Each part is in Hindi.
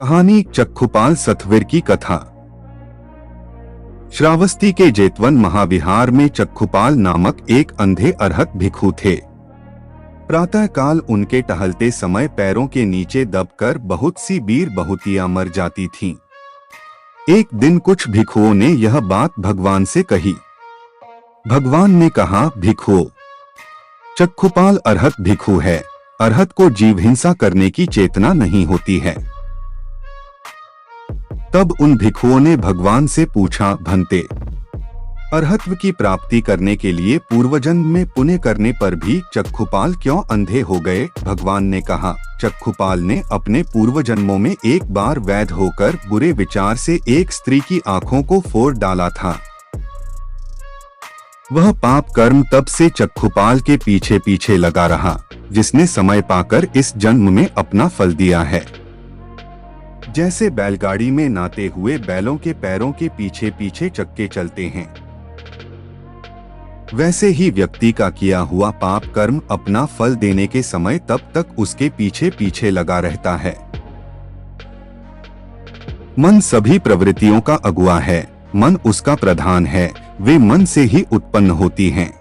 कहानी चक्षुपाल सतवीर की कथा। श्रावस्ती के जेतवन महाविहार में चक्षुपाल नामक एक अंधे अरहत भिक्षु थे। प्रातः काल उनके टहलते समय पैरों के नीचे दबकर बहुत सी बीर बहुतियां मर जाती थीं। एक दिन कुछ भिक्षुओं ने यह बात भगवान से कही। भगवान ने कहा, भिक्षुओं, चक्षुपाल अरहत भिक्षु है। अरहत को जीव हिंसा करने की चेतना नहीं होती है। तब उन भिक्षुओं ने भगवान से पूछा, भंते, अरहत्व की प्राप्ति करने के लिए पूर्वजन्म में पुण्य करने पर भी चक्षुपाल क्यों अंधे हो गए? भगवान ने कहा, चक्षुपाल ने अपने पूर्व जन्मों में एक बार वैध होकर बुरे विचार से एक स्त्री की आंखों को फोड़ डाला था। वह पाप कर्म तब से चक्षुपाल के पीछे पीछे लगा रहा, जिसने समय पाकर इस जन्म में अपना फल दिया है। जैसे बैलगाड़ी में नाते हुए बैलों के पैरों के पीछे पीछे चक्के चलते हैं, वैसे ही व्यक्ति का किया हुआ पाप कर्म अपना फल देने के समय तब तक उसके पीछे पीछे लगा रहता है। मन सभी प्रवृत्तियों का अगुआ है, मन उसका प्रधान है, वे मन से ही उत्पन्न होती हैं।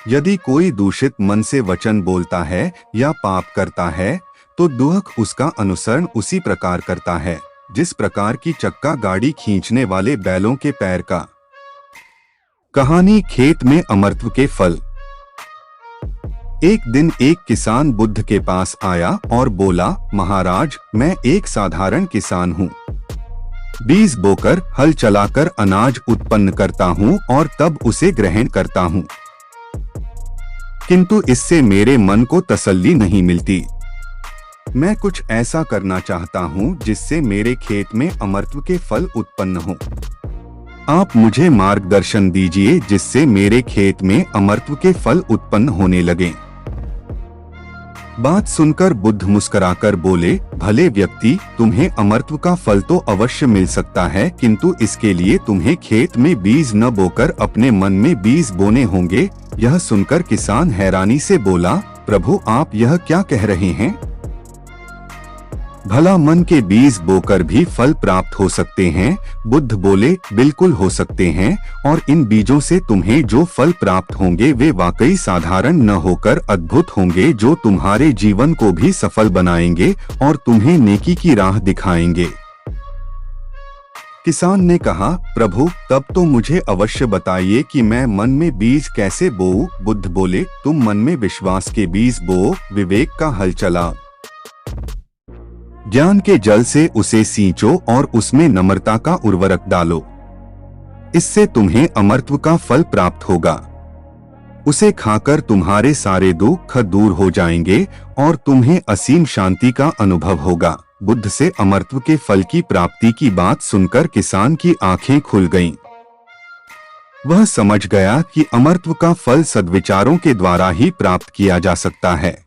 यदि कोई दूषित मन से वचन बोलता है या पाप करता है तो दुख उसका अनुसरण उसी प्रकार करता है जिस प्रकार की चक्का गाड़ी खींचने वाले बैलों के पैर का। कहानी खेत में अमरत्व के फल। एक दिन एक किसान बुद्ध के पास आया और बोला, महाराज, मैं एक साधारण किसान हूँ। बीज बोकर हल चलाकर अनाज उत्पन्न करता हूँ और तब उसे ग्रहण करता हूँ, किंतु इससे मेरे मन को तसल्ली नहीं मिलती। मैं कुछ ऐसा करना चाहता हूँ जिससे मेरे खेत में अमरत्व के फल उत्पन्न हो। आप मुझे मार्गदर्शन दीजिए जिससे मेरे खेत में अमरत्व के फल उत्पन्न होने लगे। बात सुनकर बुद्ध मुस्कुराकर बोले, भले व्यक्ति, तुम्हें अमरत्व का फल तो अवश्य मिल सकता है, किंतु इसके लिए तुम्हें खेत में बीज न बोकर अपने मन में बीज बोने होंगे। यह सुनकर किसान हैरानी से बोला, प्रभु, आप यह क्या कह रहे हैं? भला मन के बीज बोकर भी फल प्राप्त हो सकते हैं? बुद्ध बोले, बिल्कुल हो सकते हैं, और इन बीजों से तुम्हें जो फल प्राप्त होंगे वे वाकई साधारण न होकर अद्भुत होंगे, जो तुम्हारे जीवन को भी सफल बनाएंगे और तुम्हें नेकी की राह दिखाएंगे। किसान ने कहा, प्रभु, तब तो मुझे अवश्य बताइए कि मैं मन में बीज कैसे बोऊं? बुद्ध बोले, तुम मन में विश्वास के बीज बोओ, विवेक का हल चलाओ, ज्ञान के जल से उसे सींचो और उसमें नम्रता का उर्वरक डालो। इससे तुम्हें अमरत्व का फल प्राप्त होगा। उसे खाकर तुम्हारे सारे दुख दूर हो जाएंगे और तुम्हें असीम शांति का अनुभव होगा। बुद्ध से अमरत्व के फल की प्राप्ति की बात सुनकर किसान की आंखें खुल गईं। वह समझ गया कि अमरत्व का फल सद्विचारों के द्वारा ही प्राप्त किया जा सकता है।